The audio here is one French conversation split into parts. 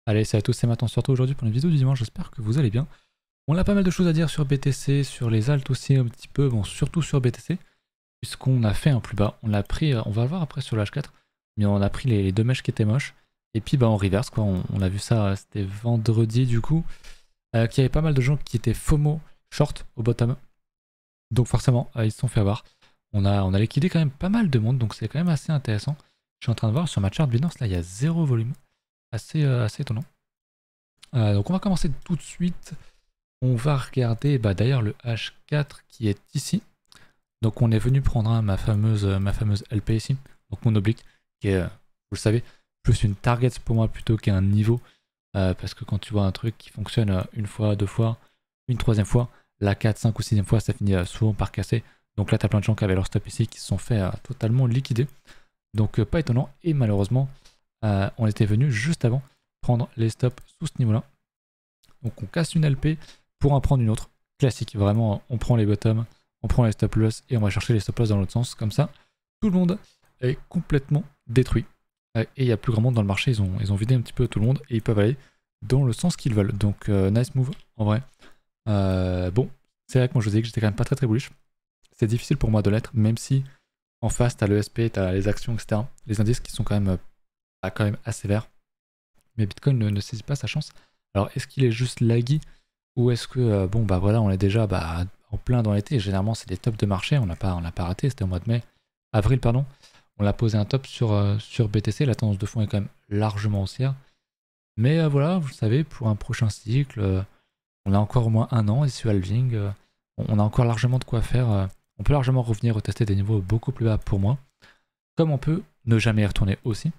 Allez, salut à tous, c'est Matt, on se retrouve aujourd'hui pour une vidéo du dimanche, j'espère que vous allez bien. On a pas mal de choses à dire sur BTC, sur les alts aussi un petit peu, bon surtout sur BTC, puisqu'on a fait un plus bas, on l'a pris, on va le voir après sur le H4, mais on a pris les deux mèches qui étaient moches, et puis bah on reverse quoi, on a vu ça, c'était vendredi du coup, qu'il y avait pas mal de gens qui étaient FOMO short au bottom, donc forcément ils se sont fait avoir. On a liquidé quand même pas mal de monde, donc c'est quand même assez intéressant. Je suis en train de voir sur ma chart Binance, là il y a zéro volume, assez étonnant. Donc on va commencer tout de suite. On va regarder d'ailleurs le H4 qui est ici. Donc on est venu prendre ma fameuse LP ici, donc mon oblique, qui est, vous le savez, plus une target pour moi plutôt qu'un niveau. Parce que quand tu vois un truc qui fonctionne une fois, deux fois, une troisième fois, la 4, 5 ou 6e fois, ça finit souvent par casser. Donc là, tu as plein de gens qui avaient leur stop ici qui se sont fait totalement liquider. Donc pas étonnant. Et malheureusement, on était venu juste avant prendre les stops sous ce niveau-là. Donc on casse une LP pour en prendre une autre. Classique, vraiment, on prend les bottoms, on prend les stop loss et on va chercher les stop loss dans l'autre sens. Comme ça, tout le monde est complètement détruit. Et il n'y a plus grand monde dans le marché, ils ont vidé un petit peu tout le monde et ils peuvent aller dans le sens qu'ils veulent. Donc nice move en vrai. Bon, c'est vrai que moi je vous ai dit que j'étais quand même pas très bullish. C'est difficile pour moi de l'être, même si en face t'as l'ESP, t'as les actions, etc. Les indices qui sont quand même assez verts. Mais Bitcoin ne saisit pas sa chance. Alors est-ce qu'il est juste laggy ou est-ce que bon bah voilà, on est déjà en plein dans l'été, généralement c'est des tops de marché, on n'a pas raté, c'était au mois de mai, avril pardon, on a posé un top sur BTC, la tendance de fond est quand même largement haussière. Mais voilà, vous le savez, pour un prochain cycle, on a encore au moins un an ici au halving, on a encore largement de quoi faire, on peut largement revenir retester des niveaux beaucoup plus bas pour moi, comme on peut ne jamais y retourner aussi.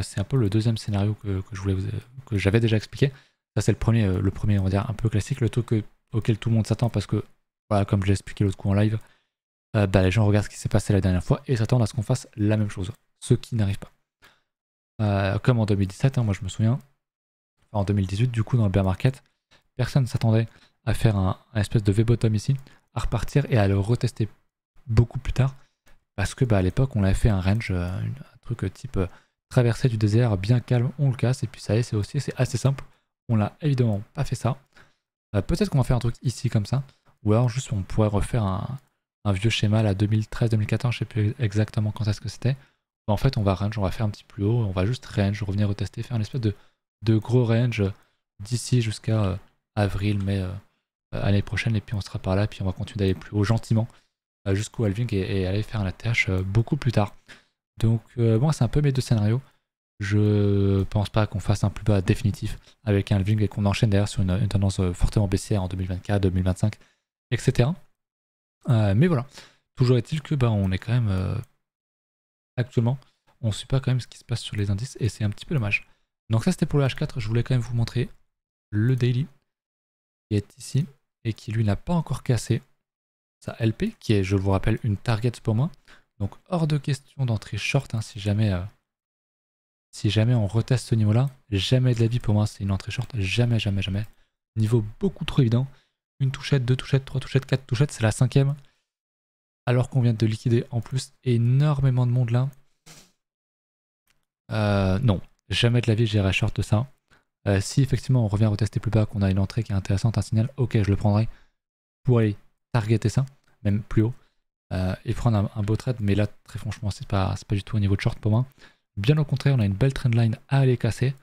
C'est un peu le deuxième scénario que j'avais déjà expliqué. Ça c'est le premier on va dire un peu classique, le truc auquel tout le monde s'attend parce que voilà, comme je l'ai expliqué l'autre coup en live, les gens regardent ce qui s'est passé la dernière fois et s'attendent à ce qu'on fasse la même chose, ce qui n'arrive pas. Comme en 2017, moi je me souviens, en 2018 du coup dans le bear market, personne ne s'attendait à faire un espèce de V-bottom ici, à repartir et à le retester beaucoup plus tard parce que à l'époque on avait fait un range, un truc type traversée du désert bien calme, on le casse et puis ça y est, c'est assez simple. On l'a évidemment pas fait ça. Peut-être qu'on va faire un truc ici comme ça, ou alors juste on pourrait refaire un vieux schéma là 2013-2014, je sais plus exactement quand est-ce que c'était. En fait on va range, on va faire un petit plus haut, on va juste range, revenir retester, faire une espèce de gros range d'ici jusqu'à avril, mai année prochaine, et puis on sera par là, puis on va continuer d'aller plus haut gentiment jusqu'au halving et aller faire un ATH beaucoup plus tard. Donc moi c'est un peu mes deux scénarios. Je pense pas qu'on fasse un plus bas définitif avec un halving et qu'on enchaîne derrière sur une tendance fortement baissière en 2024, 2025, etc. Mais voilà, toujours est-il que on est quand même actuellement, on ne suit pas quand même ce qui se passe sur les indices et c'est un petit peu dommage. Donc ça c'était pour le H4, je voulais quand même vous montrer le daily qui est ici et qui lui n'a pas encore cassé sa LP qui est, je vous rappelle, une target pour moi. Donc hors de question d'entrer short si jamais on reteste ce niveau-là. Jamais de la vie pour moi, c'est une entrée short. Jamais. Niveau beaucoup trop évident. Une touchette, deux touchettes, trois touchettes, quatre touchettes, c'est la 5e. Alors qu'on vient de liquider en plus énormément de monde là. Non, jamais de la vie j'irai short ça. Si effectivement on revient retester plus bas, qu'on a une entrée qui est intéressante, un signal, ok, je le prendrai pour aller targeter ça, même plus haut. Et prendre un beau trade, mais là très franchement c'est pas du tout au niveau de short pour moi. Bien au contraire, on a une belle trendline à aller casser.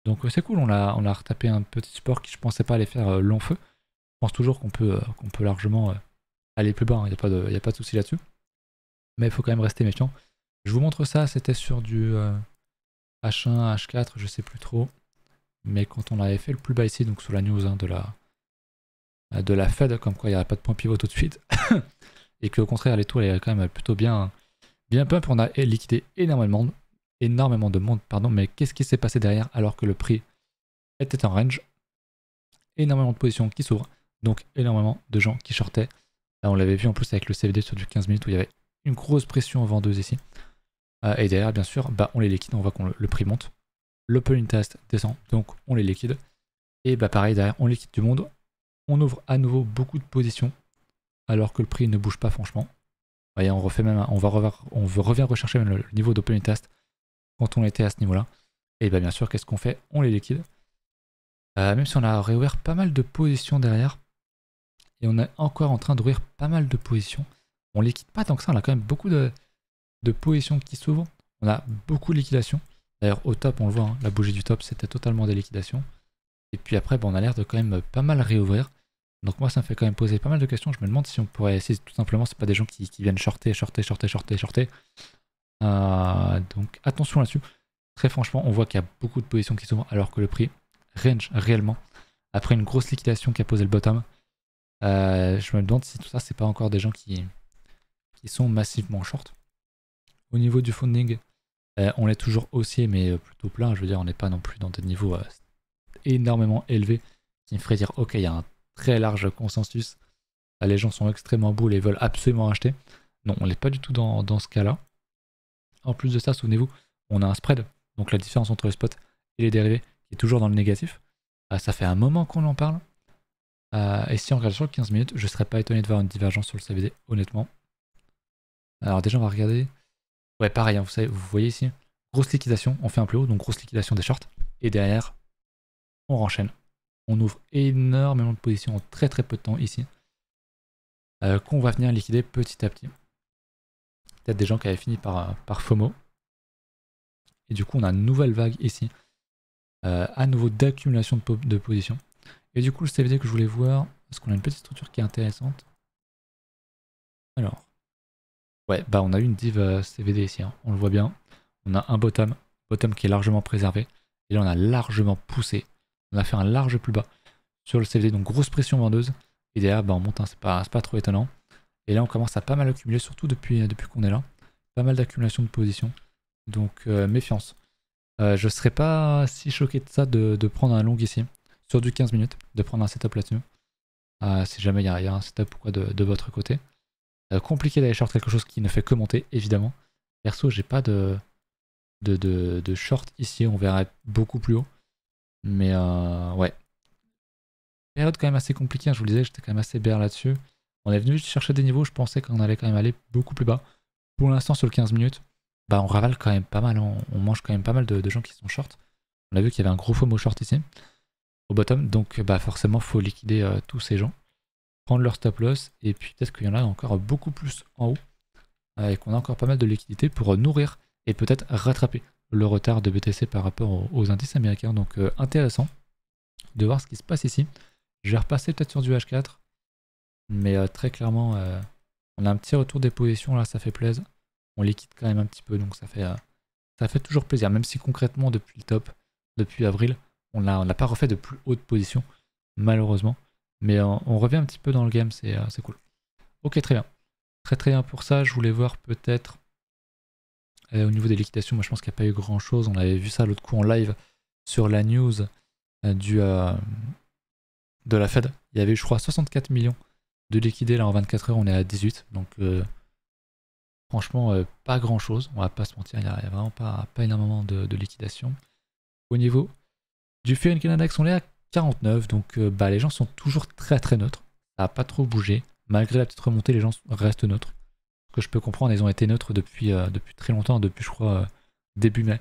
Donc c'est cool, on a retapé un petit support qui je pensais pas aller faire long feu. Je pense toujours qu'on peut largement aller plus bas, il n'y a pas de souci là-dessus. Mais il faut quand même rester méfiant. Je vous montre ça, c'était sur du H1, H4, je sais plus trop. Mais quand on avait fait le plus bas ici, donc sur la news de la Fed, comme quoi il n'y aurait pas de point pivot tout de suite. Et qu'au contraire, les taux allaient quand même plutôt bien pump. On a liquidé énormément de monde, mais qu'est-ce qui s'est passé derrière alors que le prix était en range? Énormément de positions qui s'ouvrent, donc énormément de gens qui shortaient. Là, on l'avait vu en plus avec le CFD sur du 15 minutes où il y avait une grosse pression vendeuse ici. Et derrière, bien sûr, on les liquide, on voit que le prix monte. L'open interest descend, donc on les liquide. Et pareil, derrière, on liquide du monde. On ouvre à nouveau beaucoup de positions alors que le prix ne bouge pas franchement. Voyez, on refait même, on revient rechercher même le niveau d'open interest quand on était à ce niveau-là. Et bien sûr, qu'est-ce qu'on fait? On les liquide. Même si on a réouvert pas mal de positions derrière. Et on est encore en train d'ouvrir pas mal de positions. On liquide pas tant que ça, on a quand même beaucoup de positions qui s'ouvrent. On a beaucoup de liquidations. D'ailleurs au top on le voit, hein, la bougie du top c'était totalement des liquidations. Et puis après on a l'air de quand même pas mal réouvrir. Donc moi ça me fait quand même poser pas mal de questions. Je me demande si on pourrait essayer tout simplement, c'est pas des gens qui viennent shorter. Donc attention là-dessus. Très franchement on voit qu'il y a beaucoup de positions qui s'ouvrent alors que le prix range réellement. Après une grosse liquidation qui a posé le bottom. Je me demande si tout ça c'est pas encore des gens qui sont massivement short. Au niveau du funding, on est toujours haussier mais plutôt plein. Je veux dire on n'est pas non plus dans des niveaux énormément élevés qui me ferait dire ok il y a un très large consensus. Les gens sont extrêmement bulles et veulent absolument acheter. Non, on n'est pas du tout dans ce cas-là. En plus de ça, souvenez-vous, on a un spread, donc la différence entre le spot et les dérivés, qui est toujours dans le négatif. Ça fait un moment qu'on en parle. Et si on regarde sur le 15 minutes, je ne serais pas étonné de voir une divergence sur le CVD, honnêtement. Alors déjà, on va regarder. Ouais, pareil, hein, vous voyez ici, grosse liquidation, on fait un plus haut, donc grosse liquidation des shorts. Et derrière, on renchaîne. On ouvre énormément de positions en très très peu de temps ici. Qu'on va venir liquider petit à petit. Peut-être des gens qui avaient fini par FOMO. Et du coup, on a une nouvelle vague ici. À nouveau d'accumulation de positions. Et du coup, le CVD que je voulais voir, parce qu'on a une petite structure qui est intéressante. Alors, ouais, bah on a eu une div CVD ici, hein, on le voit bien. On a un bottom qui est largement préservé. Et là, on a largement poussé. On a fait un large plus bas sur le CVD, donc grosse pression vendeuse. Et derrière, bah, on monte, hein, c'est pas trop étonnant. Et là, on commence à pas mal accumuler, surtout depuis qu'on est là. Pas mal d'accumulation de positions. Donc, méfiance. Je serais pas si choqué de ça de prendre un long ici, sur du 15 minutes, de prendre un setup là-dessus. Si jamais il y a un setup ou quoi de votre côté. Compliqué d'aller short quelque chose qui ne fait que monter, évidemment. Perso, j'ai pas de short ici, on verra beaucoup plus haut. Mais ouais. Période quand même assez compliquée, hein, je vous le disais, j'étais quand même assez bear là-dessus. On est venu chercher des niveaux, je pensais qu'on allait quand même aller beaucoup plus bas. Pour l'instant, sur le 15 minutes, bah on ravale quand même pas mal, hein. On mange quand même pas mal de gens qui sont short. On a vu qu'il y avait un gros FOMO short ici, au bottom, donc bah forcément, faut liquider tous ces gens, prendre leur stop loss, et puis peut-être qu'il y en a encore beaucoup plus en haut, et qu'on a encore pas mal de liquidités pour nourrir et peut-être rattraper le retard de BTC par rapport aux indices américains. Donc intéressant de voir ce qui se passe ici. Je vais repasser peut-être sur du H4, mais très clairement, on a un petit retour des positions là, ça fait plaisir. On liquide quand même un petit peu, donc ça fait toujours plaisir, même si concrètement depuis le top, depuis avril, on n'a pas refait de plus haute position, malheureusement. Mais on revient un petit peu dans le game, c'est cool. Ok, très bien. Très très bien pour ça, je voulais voir peut-être au niveau des liquidations, moi je pense qu'il n'y a pas eu grand chose. On avait vu ça l'autre coup en live sur la news de la Fed. Il y avait eu, je crois, 64 millions de liquidés là en 24 heures, on est à 18. Donc franchement, pas grand chose, on va pas se mentir, il n'y a vraiment pas énormément de liquidation. Au niveau du Fear in Canada, on est à 49, donc bah, les gens sont toujours très très neutres. Ça n'a pas trop bougé. Malgré la petite remontée, les gens restent neutres. Ce que je peux comprendre, ils ont été neutres depuis très longtemps, depuis je crois début mai.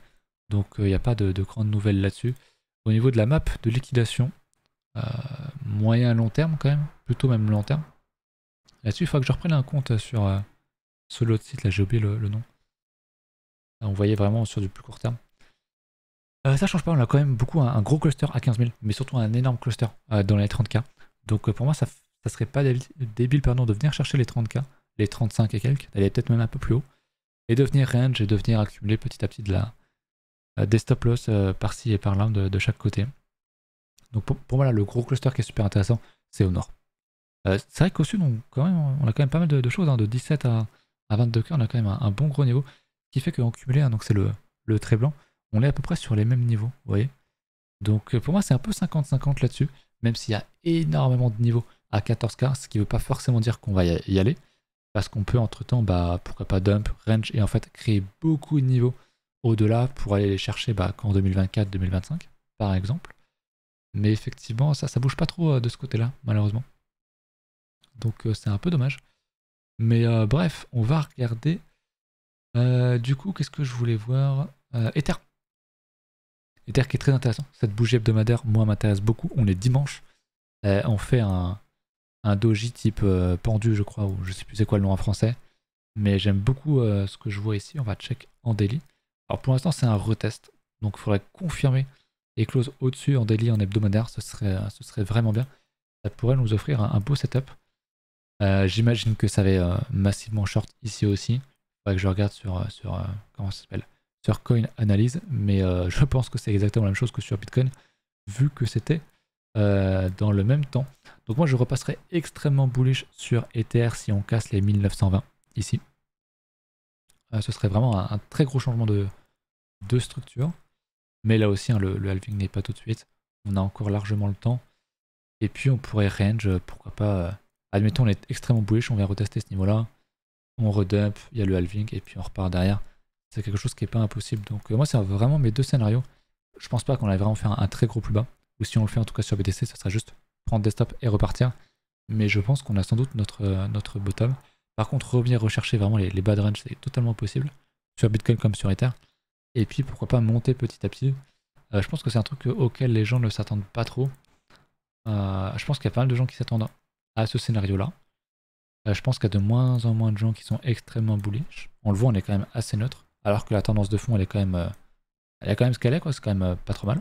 Donc il n'y a pas de grandes nouvelles là-dessus. Au niveau de la map de liquidation, moyen long terme quand même, plutôt même long terme. Là-dessus, il faut que je reprenne un compte sur l'autre site, là j'ai oublié le nom. Là, on voyait vraiment sur du plus court terme. Ça change pas, on a quand même beaucoup un gros cluster à 15 000, mais surtout un énorme cluster dans les 30K. Donc pour moi, ça serait pas débile pardon, de venir chercher les 30K, les 35 et quelques, d'aller peut-être même un peu plus haut, et de venir range et de venir accumuler petit à petit des stop loss par-ci et par-là de chaque côté. Donc pour moi, là, le gros cluster qui est super intéressant, c'est au nord. C'est vrai qu'au sud, on a quand même pas mal de choses, hein, de 17 à 22K, on a quand même un bon gros niveau, qui fait qu'en cumulé, hein, donc c'est le trait blanc, on est à peu près sur les mêmes niveaux, vous voyez. Donc pour moi, c'est un peu 50-50 là-dessus, même s'il y a énormément de niveaux à 14K, ce qui ne veut pas forcément dire qu'on va y aller, parce qu'on peut entre-temps, bah, pourquoi pas dump, range, et en fait créer beaucoup de niveaux au-delà pour aller les chercher qu'en 2024-2025, par exemple. Mais effectivement, ça bouge pas trop de ce côté-là, malheureusement. Donc c'est un peu dommage. Mais bref, on va regarder. Du coup, qu'est-ce que je voulais voir Ether. Ether qui est très intéressant. Cette bougie hebdomadaire, moi, m'intéresse beaucoup. On est dimanche. On fait un doji type pendu, je crois, ou je sais plus c'est quoi le nom en français. Mais j'aime beaucoup ce que je vois ici. On va check en daily. Alors pour l'instant, c'est un retest. Donc il faudrait confirmer et close au-dessus en daily, en hebdomadaire. Ce serait vraiment bien. Ça pourrait nous offrir un beau setup. J'imagine que ça va massivement short ici aussi. Il faudrait que je regarde sur comment ça s'appelle, sur Coin Analyse. Mais je pense que c'est exactement la même chose que sur Bitcoin, vu que c'était dans le même temps. Donc moi je repasserai extrêmement bullish sur Ether si on casse les 1920 ici. Ce serait vraiment un très gros changement de structure. Mais là aussi, hein, le halving n'est pas tout de suite. On a encore largement le temps. Et puis on pourrait range, pourquoi pas. Admettons, on est extrêmement bullish, on vient retester ce niveau-là. On redump, il y a le halving, et puis on repart derrière. C'est quelque chose qui n'est pas impossible. Donc moi, c'est vraiment mes deux scénarios. Je pense pas qu'on allait vraiment faire un très gros plus bas. Ou si on le fait en tout cas sur BTC, ça sera juste prendre des stops et repartir. Mais je pense qu'on a sans doute notre bottom. Par contre, revenir rechercher vraiment les bad range, c'est totalement possible. Sur Bitcoin comme sur Ether. Et puis pourquoi pas monter petit à petit. Je pense que c'est un truc auquel les gens ne s'attendent pas trop. Je pense qu'il y a pas mal de gens qui s'attendent à ce scénario-là. Je pense qu'il y a de moins en moins de gens qui sont extrêmement bullish. On le voit, on est quand même assez neutre. Alors que la tendance de fond, elle est quand même ce qu'elle est, quoi. C'est quand même pas trop mal.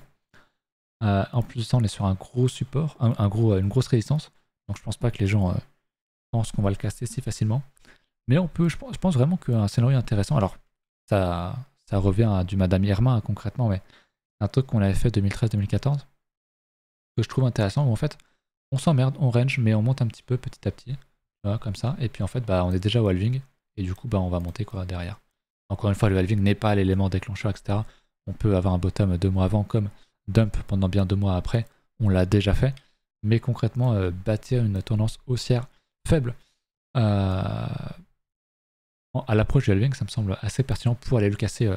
En plus de ça, on est sur un gros support, une grosse résistance. Donc je pense pas que les gens pensent qu'on va le casser si facilement. Mais je pense vraiment qu'un scénario intéressant. Alors, ça revient à du Madame Irma, hein, concrètement, mais un truc qu'on avait fait 2013-2014, que je trouve intéressant, où en fait, on s'emmerde, on range, mais on monte un petit peu petit à petit, voilà, comme ça, et puis en fait, bah, on est déjà au halving, et du coup, bah, on va monter quoi derrière. Encore une fois, le halving n'est pas l'élément déclencheur, etc. On peut avoir un bottom 2 mois avant, comme dump pendant bien 2 mois après, on l'a déjà fait, mais concrètement, bâtir une tendance haussière faible à l'approche du halving, ça me semble assez pertinent pour aller le casser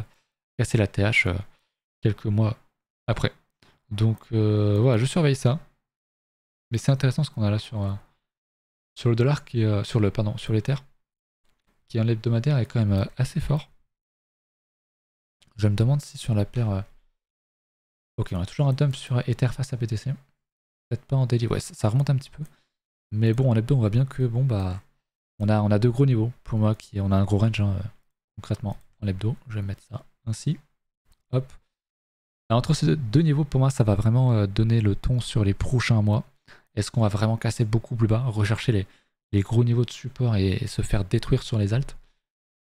la TH quelques mois après. Donc voilà, je surveille ça. Mais c'est intéressant ce qu'on a là sur le dollar, qui sur l'Ether, qui en hebdomadaire est quand même assez fort. Je me demande si sur la paire... Ok, on a toujours un dump sur Ether face à BTC. Peut-être pas en daily, ouais, ça remonte un petit peu. Mais bon, en hebdo, on voit bien que bon bah on a deux gros niveaux. Pour moi, on a un gros range hein, concrètement en hebdo. Je vais mettre ça ainsi. Hop. Alors, entre ces deux niveaux, pour moi, ça va vraiment donner le ton sur les prochains mois. Est-ce qu'on va vraiment casser beaucoup plus bas, rechercher les gros niveaux de support et se faire détruire sur les alts?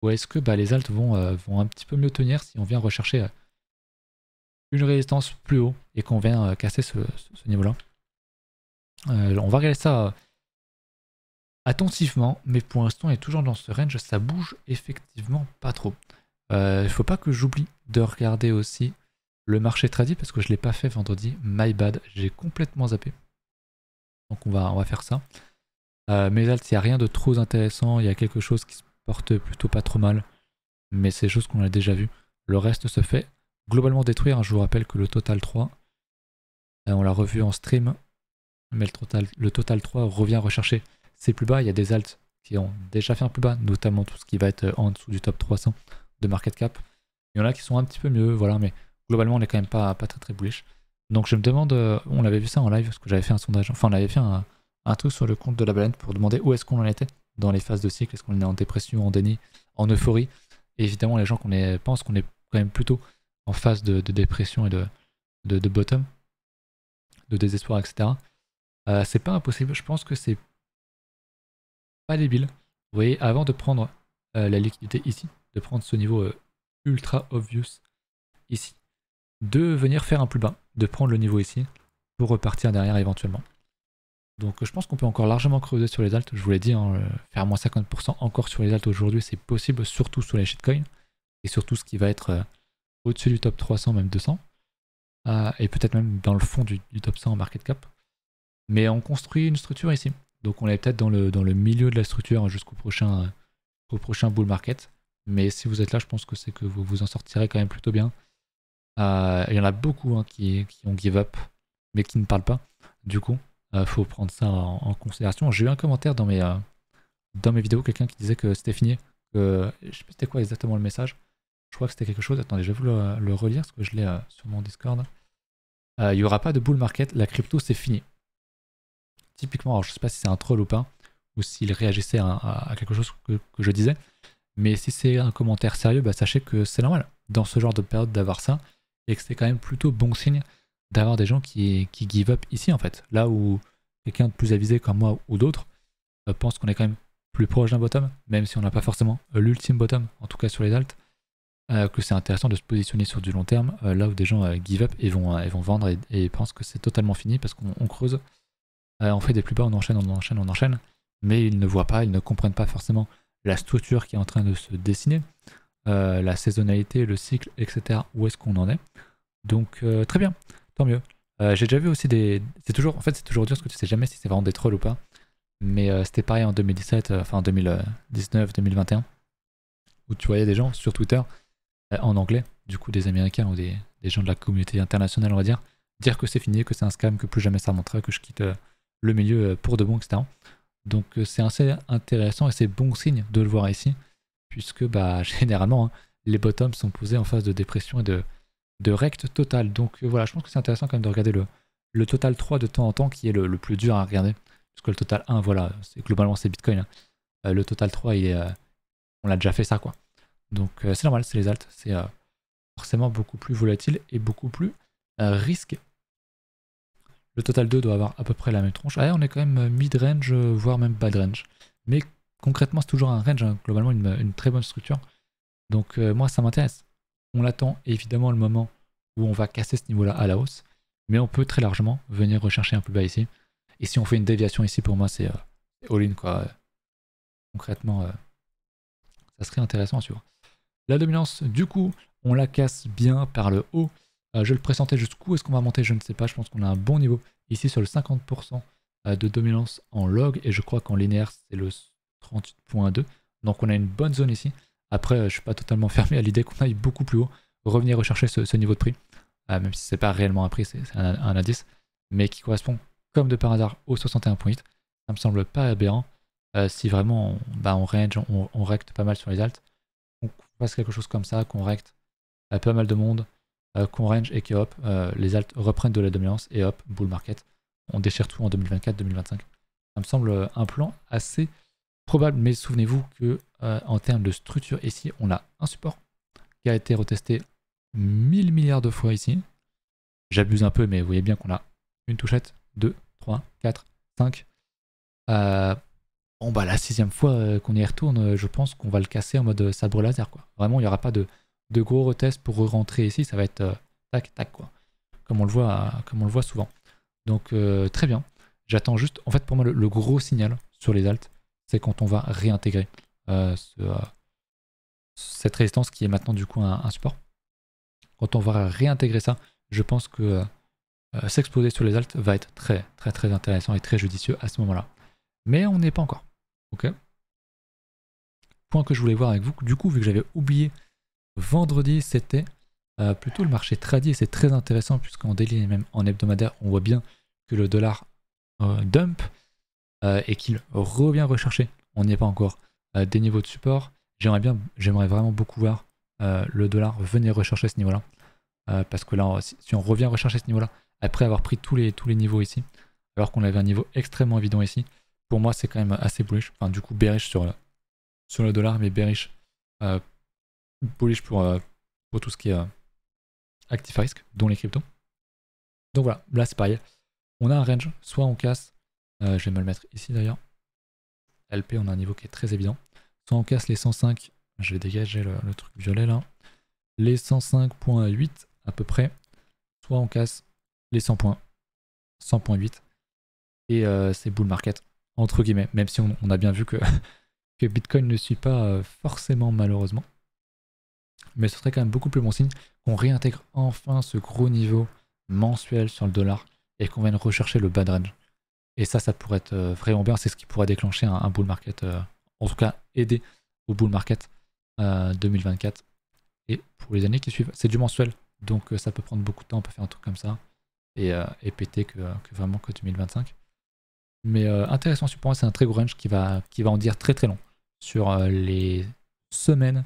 Ou est-ce que bah, les alts vont un petit peu mieux tenir si on vient rechercher une résistance plus haut et qu'on vient casser ce niveau-là? On va regarder ça attentivement, mais pour l'instant, on est toujours dans ce range. Ça bouge effectivement pas trop. Il faut pas que j'oublie de regarder aussi le marché trading parce que je ne l'ai pas fait vendredi. My bad, j'ai complètement zappé. Donc on va faire ça. Mes alts, il n'y a rien de trop intéressant. Il y a quelque chose qui se porte plutôt pas trop mal. Mais c'est des choses qu'on a déjà vues. Le reste se fait globalement détruire. Je vous rappelle que le total 3, on l'a revu en stream. Mais le total 3 revient rechercher ses plus bas. Il y a des alts qui ont déjà fait un plus bas, notamment tout ce qui va être en dessous du top 300 de market cap. Il y en a qui sont un petit peu mieux, voilà, mais globalement on est quand même pas très très bullish. Donc je me demande, on avait vu ça en live parce que j'avais fait un sondage, enfin on avait fait un truc sur le compte de la baleine pour demander où est-ce qu'on en était dans les phases de cycle, est-ce qu'on est en dépression, en déni, en euphorie. Et évidemment les gens pensent qu'on est quand même plutôt en phase de dépression et de bottom, de désespoir, etc. C'est pas impossible, je pense que c'est pas débile. Vous voyez, avant de prendre la liquidité ici, de prendre ce niveau ultra obvious ici, de venir faire un plus bas, de prendre le niveau ici pour repartir derrière éventuellement. Donc je pense qu'on peut encore largement creuser sur les alts, je vous l'ai dit, hein, faire moins 50% encore sur les alts aujourd'hui c'est possible, surtout sur les shitcoins et surtout ce qui va être au-dessus du top 300, même 200 et peut-être même dans le fond du top 100 en market cap. Mais on construit une structure ici, donc on est peut-être dans le milieu de la structure jusqu'au prochain bull market. Mais si vous êtes là, je pense que c'est que vous vous en sortirez quand même plutôt bien. Il y en a beaucoup hein, qui ont give up, mais qui ne parlent pas. Du coup, faut prendre ça en considération. J'ai eu un commentaire dans mes vidéos, quelqu'un qui disait que c'était fini. Je sais pas c'était quoi exactement le message. Je crois que c'était quelque chose. Attendez, je vais vous le relire parce que je l'ai sur mon Discord. Il n'y aura pas de bull market. La crypto, c'est fini. Typiquement, alors je sais pas si c'est un troll ou pas, ou s'il réagissait à quelque chose que je disais. Mais si c'est un commentaire sérieux, bah, sachez que c'est normal dans ce genre de période d'avoir ça. Et que c'est quand même plutôt bon signe d'avoir des gens qui give up ici en fait. Là où quelqu'un de plus avisé comme moi ou d'autres pense qu'on est quand même plus proche d'un bottom, même si on n'a pas forcément l'ultime bottom, en tout cas sur les alts, que c'est intéressant de se positionner sur du long terme, là où des gens give up et vont vendre et pensent que c'est totalement fini parce qu'on creuse, on fait des plus bas, on enchaîne, mais ils ne voient pas, ils ne comprennent pas forcément la structure qui est en train de se dessiner, la saisonnalité, le cycle, etc. Où est-ce qu'on en est. Donc très bien, tant mieux. J'ai déjà vu aussi c'est toujours dur parce que tu sais jamais si c'est vraiment des trolls ou pas. Mais c'était pareil en 2017, enfin en 2019, 2021, où tu voyais des gens sur Twitter en anglais, du coup des Américains ou des gens de la communauté internationale, on va dire que c'est fini, que c'est un scam, que plus jamais ça remontera, que je quitte le milieu pour de bon, etc. Donc c'est assez intéressant et c'est bon signe de le voir ici, puisque bah, généralement, hein, les bottoms sont posés en phase de dépression et de rect total. Donc voilà, je pense que c'est intéressant quand même de regarder le total 3 de temps en temps, qui est le plus dur à regarder. Parce que le total 1, voilà, globalement c'est Bitcoin. Hein. Le total 3, on l'a déjà fait ça, quoi. Donc c'est normal, c'est les alts. C'est forcément beaucoup plus volatile et beaucoup plus risqué. Le total 2 doit avoir à peu près la même tronche. Ah, on est quand même mid-range, voire même bad range. Mais concrètement, c'est toujours un range, hein, globalement une très bonne structure. Donc moi, ça m'intéresse. On attend évidemment le moment où on va casser ce niveau-là à la hausse. Mais on peut très largement venir rechercher un plus bas ici. Et si on fait une déviation ici, pour moi, c'est all-in, quoi. Concrètement, ça serait intéressant à suivre. La dominance, du coup, on la casse bien par le haut. Je le pressentais jusqu'où est-ce qu'on va monter, je ne sais pas. Je pense qu'on a un bon niveau ici sur le 50% de dominance en log. Et je crois qu'en linéaire, c'est le 38.2. Donc on a une bonne zone ici. Après, je ne suis pas totalement fermé à l'idée qu'on aille beaucoup plus haut. Revenir rechercher ce niveau de prix. Même si ce n'est pas réellement un prix, c'est un indice. Mais qui correspond comme de par hasard au 61.8. Ça me semble pas aberrant. Si vraiment on range, on recte pas mal sur les alts, on fasse quelque chose comme ça, qu'on recte pas mal de monde, qu'on range et que hop, les alts reprennent de la dominance et hop, bull market. On déchire tout en 2024-2025. Ça me semble un plan assez probable, mais souvenez-vous que en termes de structure ici, on a un support qui a été retesté 1000 milliards de fois ici. J'abuse un peu, mais vous voyez bien qu'on a une touchette, 2, 3, 4, 5. Bon bah la 6e fois qu'on y retourne, je pense qu'on va le casser en mode sabre laser, quoi. Vraiment, il n'y aura pas de gros retests pour rentrer ici, ça va être tac tac, quoi. Comme on le voit souvent. Donc très bien. J'attends juste, en fait pour moi le gros signal sur les alts, c'est quand on va réintégrer cette résistance qui est maintenant du coup un support. Quand on va réintégrer ça, je pense que s'exposer sur les alts va être très très très intéressant et très judicieux à ce moment-là. Mais on n'est pas encore. Ok. Point que je voulais voir avec vous, du coup, vu que j'avais oublié vendredi, c'était plutôt le marché tradi, et c'est très intéressant puisqu'en daily et même en hebdomadaire, on voit bien que le dollar dump et qu'il revient rechercher, on n'y est pas encore, des niveaux de support. J'aimerais vraiment beaucoup voir le dollar venir rechercher ce niveau-là. Parce que là, si on revient rechercher ce niveau-là, après avoir pris tous les niveaux ici, alors qu'on avait un niveau extrêmement évident ici, pour moi c'est quand même assez bullish, enfin du coup bearish sur le dollar, mais bearish bullish pour tout ce qui est actif à risque, dont les cryptos. Donc voilà, là c'est pareil, on a un range, soit on casse, je vais me le mettre ici d'ailleurs, LP on a un niveau qui est très évident, soit on casse les 105, je vais dégager le truc violet là, les 105.8 à peu près, soit on casse les 100 points, 100.8, et c'est bull market, entre guillemets, même si on a bien vu que, que Bitcoin ne suit pas forcément malheureusement. Mais ce serait quand même beaucoup plus bon signe qu'on réintègre enfin ce gros niveau mensuel sur le dollar et qu'on vienne rechercher le bad range. Et ça pourrait être vraiment bien, c'est ce qui pourrait déclencher un bull market, en tout cas aider au bull market 2024 et pour les années qui suivent. C'est du mensuel, donc ça peut prendre beaucoup de temps, on peut faire un truc comme ça et péter que vraiment que 2025. Mais intéressant, pour moi c'est un très gros range qui va en dire très très long sur les semaines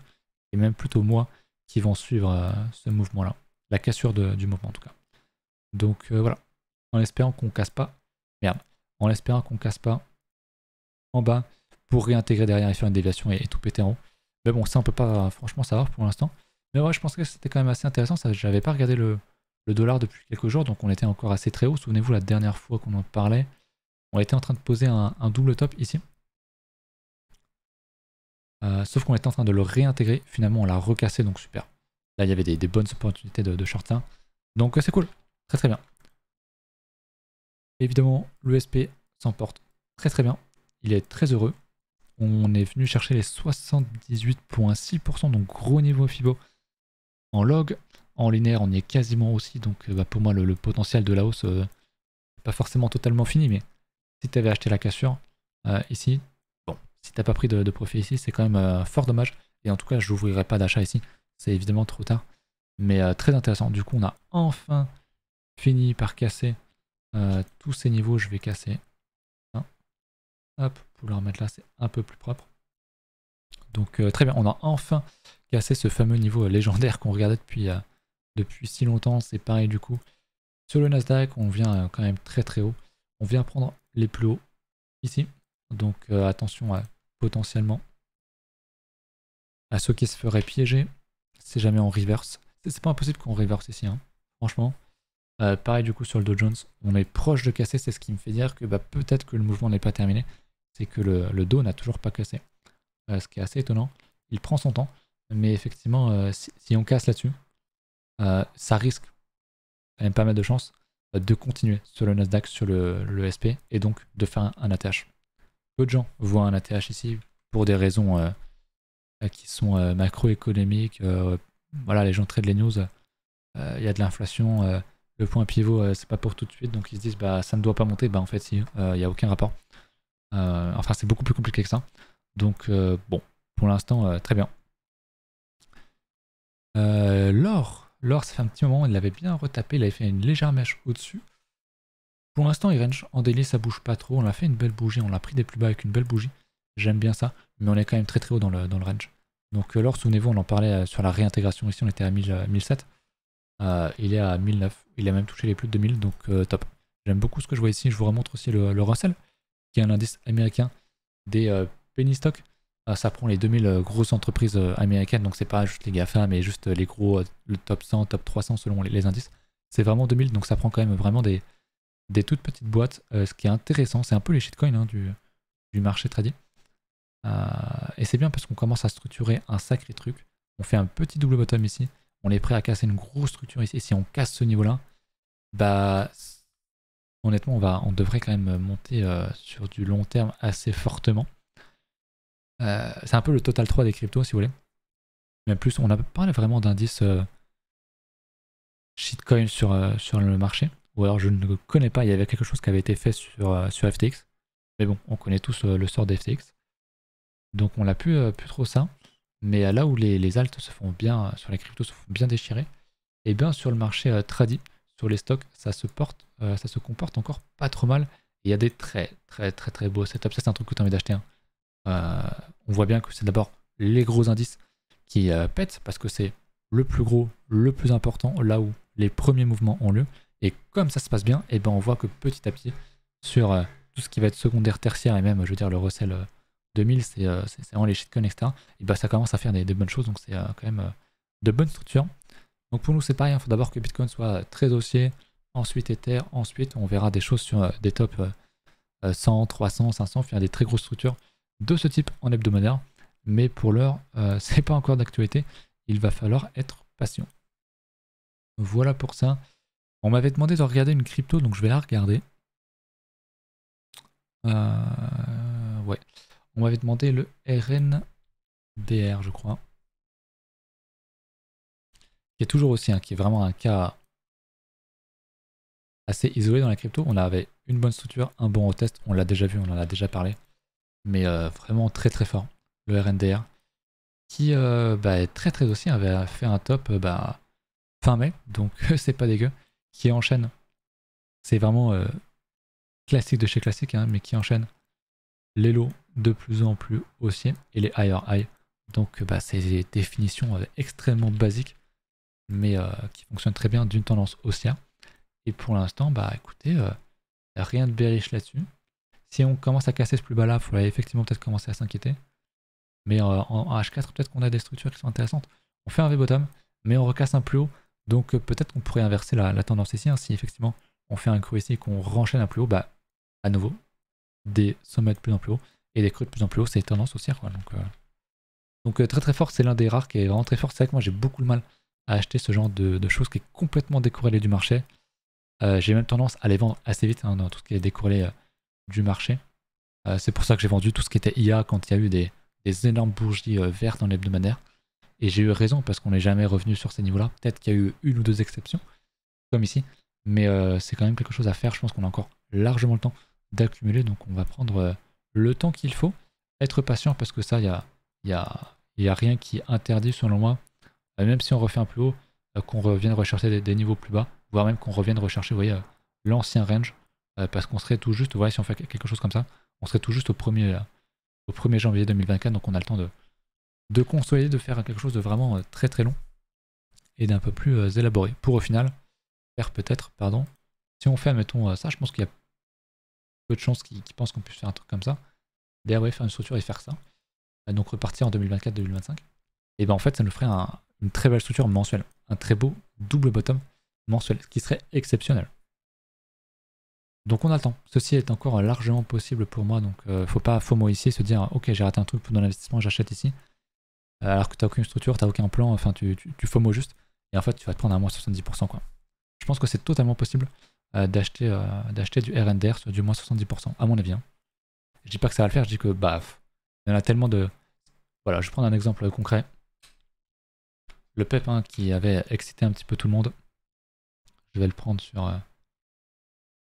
et même plutôt mois qui vont suivre ce mouvement-là. La cassure du mouvement en tout cas. Donc voilà. En espérant qu'on casse pas. Merde. En espérant qu'on casse pas en bas pour réintégrer derrière et faire une déviation et tout péter en haut. Mais bon, ça on peut pas franchement savoir pour l'instant. Mais ouais, je pense que c'était quand même assez intéressant. J'avais pas regardé le dollar depuis quelques jours, donc on était encore assez très haut. Souvenez-vous la dernière fois qu'on en parlait, on était en train de poser un double top ici. Sauf qu'on était en train de le réintégrer. Finalement, on l'a recassé, donc super. Là, il y avait des bonnes opportunités de short ça. Donc c'est cool. Très très bien. Évidemment, l'ESP s'emporte très très bien. Il est très heureux. On est venu chercher les 78,6%, donc gros niveau FIBO en log. En linéaire, on y est quasiment aussi, donc pour moi, le potentiel de la hausse n'est pas forcément totalement fini, mais si tu avais acheté la cassure ici, bon, si tu n'as pas pris de profit ici, c'est quand même fort dommage. Et en tout cas, je n'ouvrirai pas d'achat ici, c'est évidemment trop tard. Mais très intéressant. Du coup, on a enfin fini par casser tous ces niveaux. Je vais casser. Hop, pour le remettre là, c'est un peu plus propre. Donc très bien, on a enfin cassé ce fameux niveau légendaire qu'on regardait depuis si longtemps. C'est pareil du coup. Sur le Nasdaq, on vient quand même très très haut. On vient prendre les plus hauts ici. Donc attention potentiellement à ceux qui se feraient piéger si jamais on reverse. C'est pas impossible qu'on reverse ici, hein. Franchement. Pareil du coup sur le Dow Jones, on est proche de casser, c'est ce qui me fait dire que peut-être que le mouvement n'est pas terminé. C'est que le Dow n'a toujours pas cassé. Ce qui est assez étonnant. Il prend son temps, mais effectivement, si on casse là-dessus, ça risque quand même pas mal de chances de continuer sur le Nasdaq, sur le SP, et donc de faire un ATH. Peu de gens voient un ATH ici pour des raisons qui sont macroéconomiques. Voilà, les gens traitent les news, il y a de l'inflation, le point pivot, c'est pas pour tout de suite, donc ils se disent ça ne doit pas monter. En fait, si, il n'y a aucun rapport. Enfin, c'est beaucoup plus compliqué que ça. Donc, bon, pour l'instant, très bien. L'or, ça fait un petit moment, il l'avait bien retapé, il avait fait une légère mèche au-dessus. Pour l'instant, il range en daily, ça bouge pas trop. On a fait une belle bougie, on l'a pris des plus bas avec une belle bougie. J'aime bien ça, mais on est quand même très très haut dans le range. Donc, l'or, souvenez-vous, on en parlait sur la réintégration ici, on était à 1007. Il est à 1009, il a même touché les plus de 2000, donc top. J'aime beaucoup ce que je vois ici. Je vous remontre aussi le Russell, qui est un indice américain des penny stocks. Ça prend les 2000 grosses entreprises américaines, donc c'est pas juste les GAFA, mais juste les gros, le top 100, top 300 selon les indices. C'est vraiment 2000, donc ça prend quand même vraiment des toutes petites boîtes. Ce qui est intéressant, c'est un peu les shitcoins hein, du marché trading. Et c'est bien parce qu'on commence à structurer un sacré truc. On fait un petit double bottom ici. On est prêt à casser une grosse structure ici. Et si on casse ce niveau-là, honnêtement, on devrait quand même monter sur du long terme assez fortement. C'est un peu le total 3 des cryptos, si vous voulez. Mais plus, on a parlé vraiment d'indices shitcoin sur le marché. Ou alors je ne connais pas, il y avait quelque chose qui avait été fait sur FTX. Mais bon, on connaît tous le sort d'FTX. Donc on n'a plus trop ça. Mais là où les alts se font bien, sur les cryptos se font bien déchirer, et bien sur le marché tradi, sur les stocks, ça se comporte encore pas trop mal. Il y a des très très très très beaux setups. Ça c'est un truc que tu as envie d'acheter. Hein. On voit bien que c'est d'abord les gros indices qui pètent parce que c'est le plus gros, le plus important, là où les premiers mouvements ont lieu. Et comme ça se passe bien, et ben on voit que petit à petit, sur tout ce qui va être secondaire, tertiaire, et même je veux dire le Russell 2000, c'est vraiment les shitcoins, etc. Et ben ça commence à faire des bonnes choses, donc c'est quand même de bonnes structures. Donc pour nous c'est pareil, il faut d'abord que Bitcoin soit très haussier, ensuite Ether, ensuite on verra des choses sur des tops 100, 300, 500, faire des très grosses structures de ce type en hebdomadaire. Mais pour l'heure, c'est pas encore d'actualité, il va falloir être patient. Voilà pour ça. On m'avait demandé de regarder une crypto, donc je vais la regarder. Ouais. On m'avait demandé le RNDR, je crois. Qui est toujours aussi, qui est vraiment un cas assez isolé dans la crypto. On avait une bonne structure, un bon retest, on l'a déjà vu, on en a déjà parlé. Mais vraiment très très fort, le RNDR. Qui est très très aussi, avait fait un top fin mai, donc c'est pas dégueu. Qui enchaîne, c'est vraiment classique de chez classique, hein, mais qui enchaîne les lots de plus en plus haussiers et les higher high Donc c'est des définitions extrêmement basiques, mais qui fonctionnent très bien d'une tendance haussière. Et pour l'instant, écoutez, rien de bearish là-dessus. Si on commence à casser ce plus bas là, il faudrait effectivement peut-être commencer à s'inquiéter. Mais en H4, peut-être qu'on a des structures qui sont intéressantes. On fait un V-bottom, mais on recasse un plus haut. Donc peut-être qu'on pourrait inverser la tendance ici. Hein, si effectivement on fait un creux ici et qu'on renchaîne un plus haut, à nouveau, des sommets de plus en plus haut et des creux de plus en plus haut, c'est tendance haussière. Quoi. Donc très très fort, c'est l'un des rares qui est vraiment très fort. C'est vrai que moi j'ai beaucoup de mal à acheter ce genre de choses qui est complètement décorrélé du marché. J'ai même tendance à les vendre assez vite hein, dans tout ce qui est décorrélé du marché. C'est pour ça que j'ai vendu tout ce qui était IA quand il y a eu des énormes bougies vertes dans l'hebdomadaire. Et j'ai eu raison parce qu'on n'est jamais revenu sur ces niveaux-là. Peut-être qu'il y a eu une ou deux exceptions, comme ici. Mais c'est quand même quelque chose à faire. Je pense qu'on a encore largement le temps d'accumuler. Donc on va prendre le temps qu'il faut. Être patient parce que ça, il y a rien qui interdit selon moi. Même si on refait un plus haut, qu'on revienne rechercher des niveaux plus bas. Voire même qu'on revienne rechercher, vous voyez, l'ancien range. Parce qu'on serait tout juste, vous voyez, si on fait quelque chose comme ça, on serait tout juste au 1er janvier 2024. Donc on a le temps de consolider, de faire quelque chose de vraiment très très long et d'un peu plus élaboré. Pour au final, faire peut-être, si on fait, admettons, ça, je pense qu'il y a peu de chances qui pensent qu'on puisse faire un truc comme ça. D'ailleurs, ouais, faire une structure et faire ça. Donc repartir en 2024-2025. Et en fait, ça nous ferait une très belle structure mensuelle. Un très beau double bottom mensuel, ce qui serait exceptionnel. Donc on a le temps. Ceci est encore largement possible pour moi. Donc faut pas FOMO ici, se dire ok, j'ai raté un truc dans l'investissement, j'achète ici. Alors que tu n'as aucune structure, tu n'as aucun plan, enfin tu FOMO juste. Et en fait, tu vas te prendre à moins 70%. Quoi. Je pense que c'est totalement possible d'acheter du RNDR sur du moins 70%, à mon avis. Hein. Je dis pas que ça va le faire, je dis que il y en a tellement de... Voilà, je vais prendre un exemple concret. Le PEP qui avait excité un petit peu tout le monde. Je vais le prendre sur...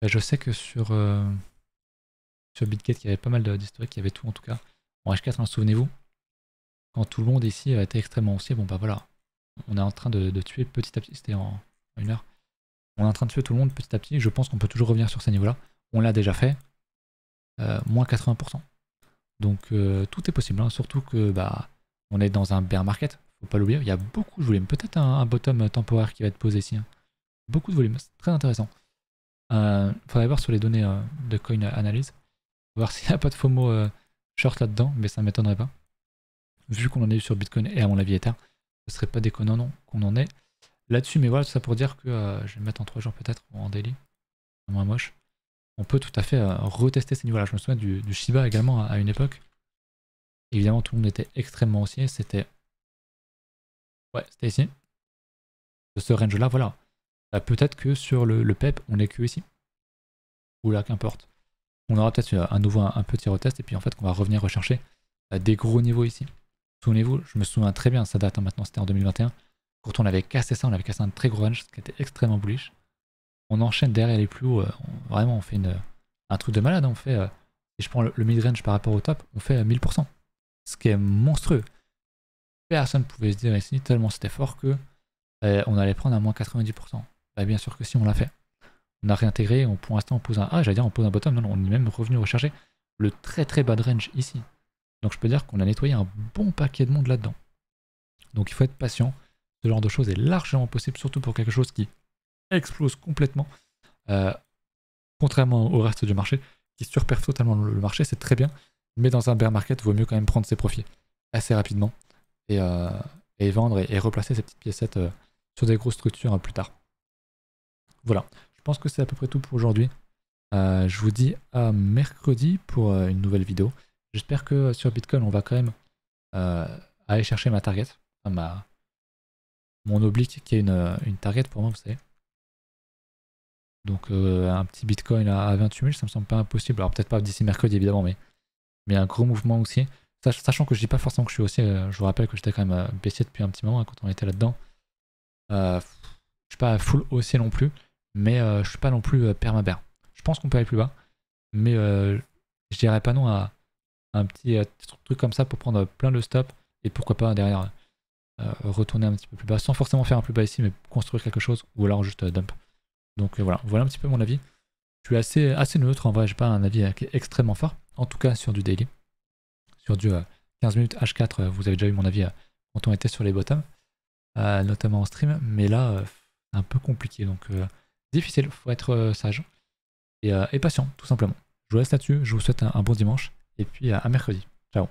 Je sais que sur Bitgate, il y avait pas mal d'historiques, il y avait tout en tout cas. En H4, souvenez-vous, quand tout le monde ici a été extrêmement haussier, voilà, on est en train de tuer petit à petit, c'était en 1 heure, on est en train de tuer tout le monde petit à petit, je pense qu'on peut toujours revenir sur ces niveaux-là, on l'a déjà fait, moins 80%. Donc tout est possible, hein, surtout que on est dans un bear market, faut pas l'oublier, il y a beaucoup de volume, peut-être un bottom temporaire qui va être posé ici, hein. Beaucoup de volume, c'est très intéressant. Faudrait voir sur les données de coin analyse, voir s'il n'y a pas de FOMO short là-dedans, mais ça ne m'étonnerait pas. Vu qu'on en a eu sur Bitcoin et à mon avis Ether, ce serait pas déconnant non qu'on en ait là-dessus. Mais voilà, tout ça pour dire que je vais le mettre en 3 jours peut-être, ou en daily, moins moche. On peut tout à fait retester ces niveaux-là. Je me souviens du Shiba également à une époque. Évidemment, tout le monde était extrêmement haussier. C'était ici. De ce range-là, voilà. Peut-être que sur le PEP, on est que ici. Ou là, qu'importe. On aura peut-être à nouveau un petit retest et puis en fait, qu'on va revenir rechercher des gros niveaux ici. Souvenez-vous, je me souviens très bien, ça date maintenant, c'était en 2021. Quand on avait cassé ça, on avait cassé un très gros range, ce qui était extrêmement bullish. On enchaîne derrière les plus hauts, vraiment on fait un truc de malade. On fait, si je prends le mid-range par rapport au top, on fait 1000%. Ce qui est monstrueux. Personne ne pouvait se dire ici, tellement c'était fort que on allait prendre à moins 90%. Bien sûr que si, on l'a fait. On a réintégré, pour l'instant on pose on pose un bottom, non, on est même revenu rechercher le très très bas de range ici. Donc je peux dire qu'on a nettoyé un bon paquet de monde là-dedans. Donc il faut être patient. Ce genre de choses est largement possible, surtout pour quelque chose qui explose complètement. Contrairement au reste du marché, qui surperf totalement le marché, c'est très bien. Mais dans un bear market, il vaut mieux quand même prendre ses profits assez rapidement et vendre et replacer ces petites piécettes sur des grosses structures plus tard. Voilà, je pense que c'est à peu près tout pour aujourd'hui. Je vous dis à mercredi pour une nouvelle vidéo. J'espère que sur Bitcoin, on va quand même aller chercher ma target. Enfin, mon oblique qui est une target pour moi, vous savez. Donc un petit Bitcoin à 28 000, ça me semble pas impossible. Alors peut-être pas d'ici mercredi évidemment, mais un gros mouvement aussi. Sachant que je dis pas forcément que je suis haussier, je vous rappelle que j'étais quand même baissier depuis un petit moment quand on était là-dedans. Je suis pas full haussier non plus, mais je suis pas non plus perma-bear. Je pense qu'on peut aller plus bas, mais je dirais pas non à un petit truc comme ça pour prendre plein de stops et pourquoi pas derrière retourner un petit peu plus bas sans forcément faire un plus bas ici, mais construire quelque chose ou alors juste dump. Donc voilà un petit peu mon avis. Je suis assez neutre en vrai, j'ai pas un avis qui est extrêmement fort, en tout cas sur du daily, sur du 15 minutes H4, vous avez déjà eu mon avis quand on était sur les bottoms, notamment en stream, mais là, c'est un peu compliqué, donc difficile, faut être sage et patient, tout simplement. Je vous laisse là-dessus, je vous souhaite un bon dimanche, et puis à mercredi. Ciao.